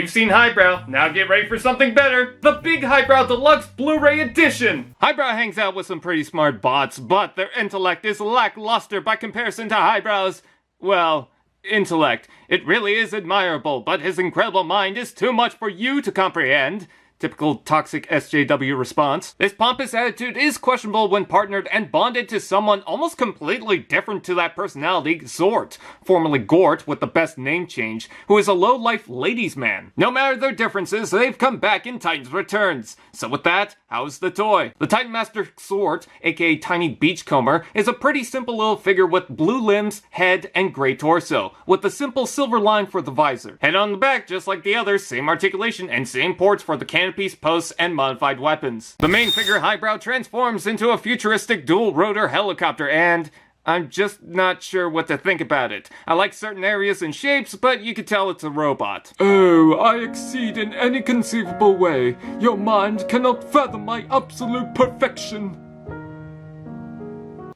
You've seen Highbrow, now get ready for something better. The Big Highbrow Deluxe Blu-ray Edition! Highbrow hangs out with some pretty smart bots, but their intellect is lackluster by comparison to Highbrow's, well, intellect. It really is admirable, but his incredible mind is too much for you to comprehend. Typical toxic SJW response. This pompous attitude is questionable when partnered and bonded to someone almost completely different to that personality, Xort, formerly Gort with the best name change, who is a low-life ladies' man. No matter their differences, they've come back in Titan's Returns. So with that, how's the toy? The Titan Master Xort, aka Tiny Beachcomber, is a pretty simple little figure with blue limbs, head, and gray torso, with a simple silver line for the visor. Head on the back, just like the others, same articulation and same ports for the canopies, posts, and modified weapons. The main figure Highbrow transforms into a futuristic dual-rotor helicopter and I'm just not sure what to think about it. I like certain areas and shapes, but you can tell it's a robot. Oh, I exceed in any conceivable way. Your mind cannot fathom my absolute perfection.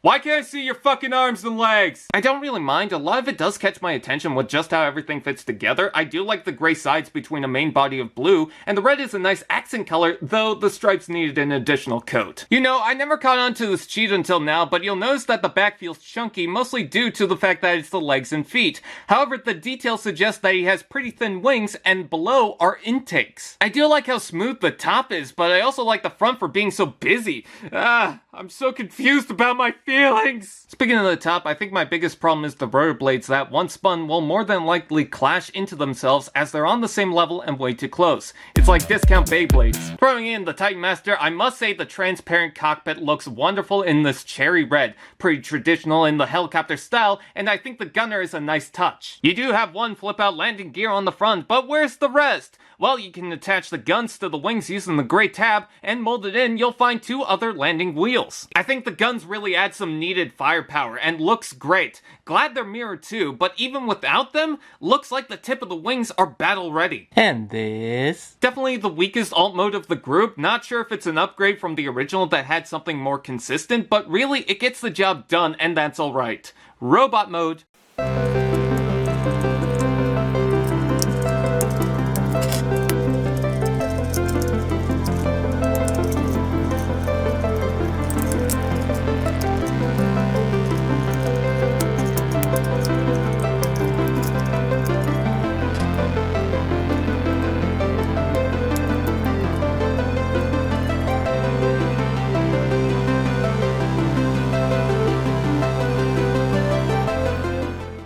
Why can't I see your fucking arms and legs? I don't really mind. A lot of it does catch my attention with just how everything fits together. I do like the gray sides between a main body of blue, and the red is a nice accent color, though the stripes needed an additional coat. You know, I never caught on to this cheat until now, but you'll notice that the back feels chunky, mostly due to the fact that it's the legs and feet. However, the details suggest that he has pretty thin wings, and below are intakes. I do like how smooth the top is, but I also like the front for being so busy. I'm so confused about my feelings! Speaking of the top, I think my biggest problem is the rotor blades that, once spun, will more than likely clash into themselves as they're on the same level and way too close. It's like discount Beyblades. Throwing in the Titan Master, I must say the transparent cockpit looks wonderful in this cherry red. Pretty traditional in the helicopter style, and I think the gunner is a nice touch. You do have one flip-out landing gear on the front, but where's the rest? Well, you can attach the guns to the wings using the gray tab, and molded in, you'll find two other landing wheels. I think the guns really add some needed firepower, and looks great. Glad they're mirrored too, but even without them, looks like the tip of the wings are battle ready. And this? Definitely the weakest alt mode of the group. Not sure if it's an upgrade from the original that had something more consistent, but really, it gets the job done, and that's alright. Robot mode.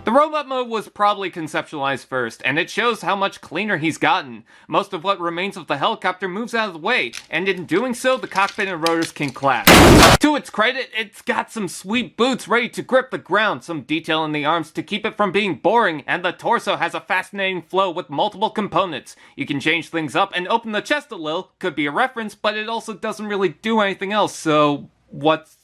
The robot mode was probably conceptualized first, and it shows how much cleaner he's gotten. Most of what remains of the helicopter moves out of the way, and in doing so, the cockpit and rotors can clash. To its credit, it's got some sweet boots ready to grip the ground, some detail in the arms to keep it from being boring, and the torso has a fascinating flow with multiple components. You can change things up and open the chest a little, could be a reference, but it also doesn't really do anything else, so what's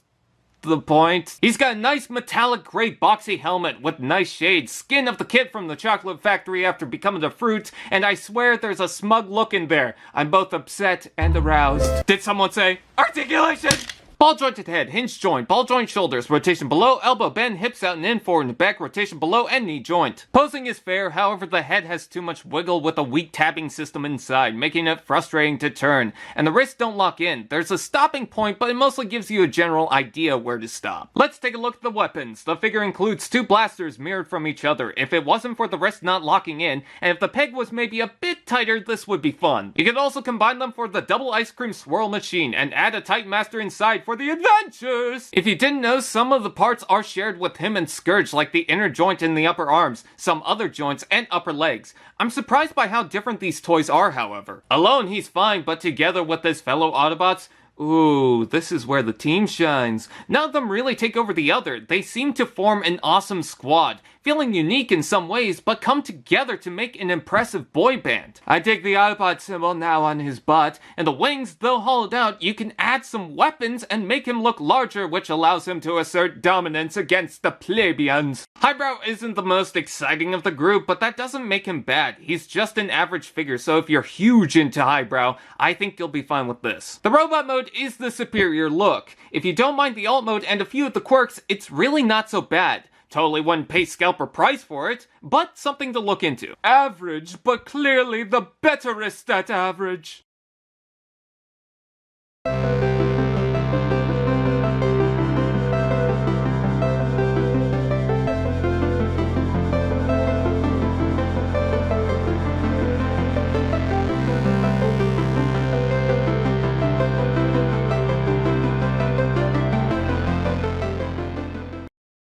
the point? He's got a nice metallic gray boxy helmet with nice shades, skin of the kid from the chocolate factory after becoming a fruit, and I swear there's a smug look in there. I'm both upset and aroused. Did someone say articulation? Ball jointed head, hinge joint, ball joint shoulders, rotation below, elbow bend, hips out and in, forward and back, rotation below, and knee joint. Posing is fair, however the head has too much wiggle with a weak tabbing system inside, making it frustrating to turn, and the wrists don't lock in. There's a stopping point, but it mostly gives you a general idea where to stop. Let's take a look at the weapons. The figure includes two blasters mirrored from each other. If it wasn't for the wrist not locking in, and if the peg was maybe a bit tighter, this would be fun. You could also combine them for the double ice cream swirl machine, and add a Titan Master inside for the adventures! If you didn't know, some of the parts are shared with him and Scourge, like the inner joint in the upper arms, some other joints, and upper legs. I'm surprised by how different these toys are, however. Alone, he's fine, but together with his fellow Autobots, ooh, this is where the team shines. None of them really take over the other. They seem to form an awesome squad, feeling unique in some ways, but come together to make an impressive boy band. I dig the Autobot symbol now on his butt, and the wings, though hollowed out, you can add some weapons and make him look larger, which allows him to assert dominance against the plebeians. Highbrow isn't the most exciting of the group, but that doesn't make him bad. He's just an average figure, so if you're huge into Highbrow, I think you'll be fine with this. The robot mode is the superior look. If you don't mind the alt mode and a few of the quirks, it's really not so bad. Totally wouldn't pay scalper price for it, but something to look into. Average, but clearly the betterest at average.